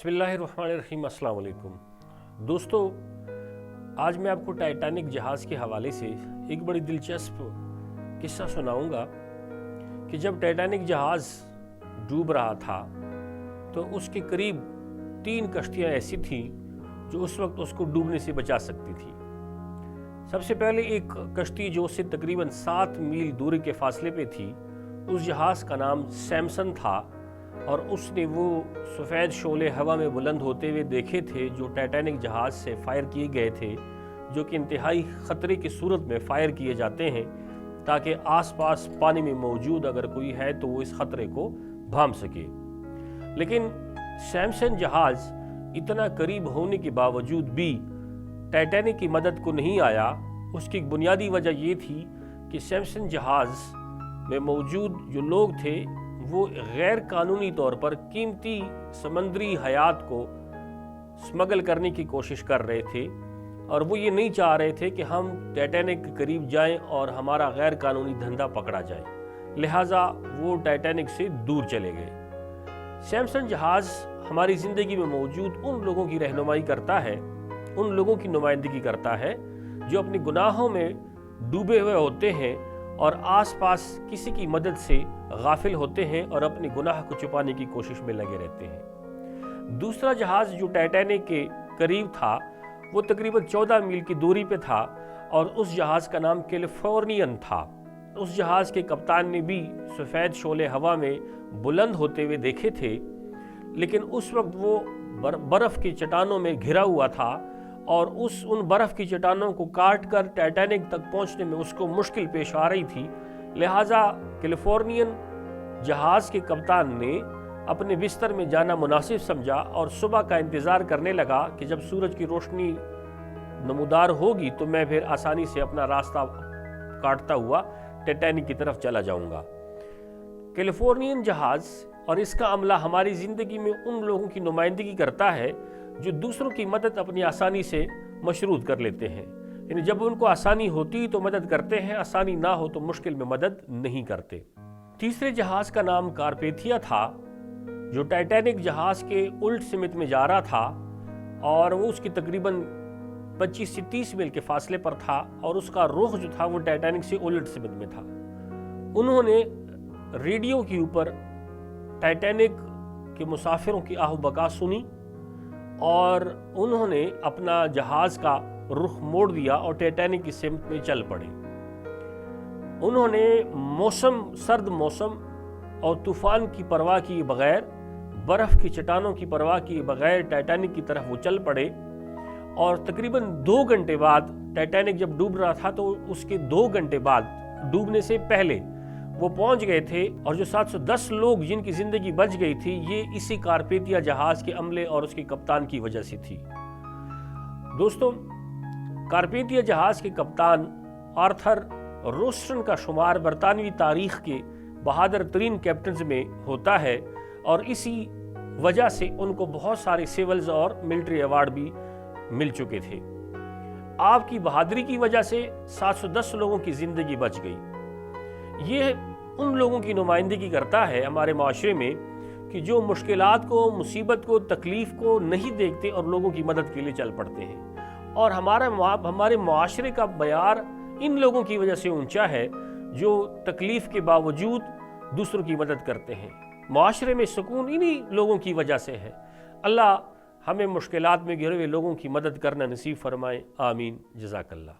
बिस्मिल्लाहिर्रहमानिर्रहीम। अस्सलाम वालेकुम दोस्तों, आज मैं आपको टाइटैनिक जहाज़ के हवाले से एक बड़ी दिलचस्प किस्सा सुनाऊंगा कि जब टाइटैनिक जहाज़ डूब रहा था तो उसके करीब 3 कश्तियां ऐसी थीं जो उस वक्त उसको डूबने से बचा सकती थी। सबसे पहले एक कश्ती जो उससे तकरीबन 7 मील दूरी के फासले पे थी, उस जहाज़ का नाम सैमसन था और उसने वो सफ़ेद शोले हवा में बुलंद होते हुए देखे थे जो टाइटैनिक जहाज़ से फायर किए गए थे, जो कि इंतहाई ख़तरे की सूरत में फ़ायर किए जाते हैं ताकि आसपास पानी में मौजूद अगर कोई है तो वो इस ख़तरे को भांप सके। लेकिन सैमसन जहाज़ इतना करीब होने के बावजूद भी टाइटैनिक की मदद को नहीं आया। उसकी एक बुनियादी वजह ये थी कि सैमसन जहाज़ में मौजूद जो लोग थे वो गैर कानूनी तौर पर कीमती समंदरी हयात को स्मगल करने की कोशिश कर रहे थे और वो ये नहीं चाह रहे थे कि हम टाइटैनिक के करीब जाएं और हमारा गैर कानूनी धंधा पकड़ा जाए, लिहाजा वो टाइटैनिक से दूर चले गए। सैमसन जहाज़ हमारी ज़िंदगी में मौजूद उन लोगों की रहनुमाई करता है, उन लोगों की नुमाइंदगी करता है जो अपने गुनाहों में डूबे हुए होते हैं और आसपास किसी की मदद से गाफिल होते हैं और अपने गुनाह को छुपाने की कोशिश में लगे रहते हैं। दूसरा जहाज़ जो टाइटैनिक के करीब था वो तकरीबन 14 मील की दूरी पे था और उस जहाज़ का नाम कैलिफोर्नियन था। उस जहाज़ के कप्तान ने भी सफ़ेद शोले हवा में बुलंद होते हुए देखे थे, लेकिन उस वक्त वो बर्फ़ की चट्टानों में घिरा हुआ था और उन बर्फ़ की चट्टानों को काट कर टाइटैनिक तक पहुंचने में उसको मुश्किल पेश आ रही थी। लिहाजा कैलिफोर्नियन जहाज़ के कप्तान ने अपने बिस्तर में जाना मुनासिब समझा और सुबह का इंतज़ार करने लगा कि जब सूरज की रोशनी नमूदार होगी तो मैं फिर आसानी से अपना रास्ता काटता हुआ टाइटैनिक की तरफ चला जाऊंगा। कैलिफोर्नियन जहाज़ और इसका अमला हमारी ज़िंदगी में उन लोगों की नुमाइंदगी करता है जो दूसरों की मदद अपनी आसानी से मशरूत कर लेते हैं, यानी जब उनको आसानी होती तो मदद करते हैं, आसानी ना हो तो मुश्किल में मदद नहीं करते। तीसरे जहाज़ का नाम कारपेथिया था जो टाइटैनिक जहाज़ के उल्ट सिमत में जा रहा था और वो उसकी तकरीबन 25 से 30 मील के फासले पर था और उसका रुख जो था वो टाइटैनिक से उल्ट सिमत में था। उन्होंने रेडियो के ऊपर टाइटैनिक के मुसाफिरों की आहो बका सुनी और उन्होंने अपना जहाज़ का रुख मोड़ दिया और टाइटैनिक की सिमत में चल पड़े। उन्होंने सर्द मौसम और तूफ़ान की परवाह किए बगैर, बर्फ़ की चट्टानों की परवाह किए बगैर टाइटैनिक की तरफ वो चल पड़े और तकरीबन 2 घंटे बाद टाइटैनिक जब डूब रहा था तो उसके 2 घंटे बाद डूबने से पहले वो पहुंच गए थे और जो 710 लोग जिनकी ज़िंदगी बच गई थी ये इसी कारपेथिया जहाज़ के अमले और उसके कप्तान की वजह से थी। दोस्तों, कारपेथिया जहाज़ के कप्तान आर्थर रोस्टन का शुमार बरतानवी तारीख के बहादुर तरीन कैप्टन्स में होता है और इसी वजह से उनको बहुत सारे सिविल्स और मिलिट्री अवार्ड भी मिल चुके थे। आपकी बहादुरी की वजह से 710 लोगों की ज़िंदगी बच गई। ये उन लोगों की नुमाइंदगी करता है हमारे माशरे में कि जो मुश्किलात को, मुसीबत को, तकलीफ़ को नहीं देखते और लोगों की मदद के लिए चल पड़ते हैं। और हमारे माशरे का बयार इन लोगों की वजह से ऊंचा है जो तकलीफ़ के बावजूद दूसरों की मदद करते हैं। माशरे में सुकून इन्हीं लोगों की वजह से है। अल्लाह हमें मुश्किलात में घिरे हुए लोगों की मदद करना नसीब फरमाए। आमीन। जज़ाकल्लाह।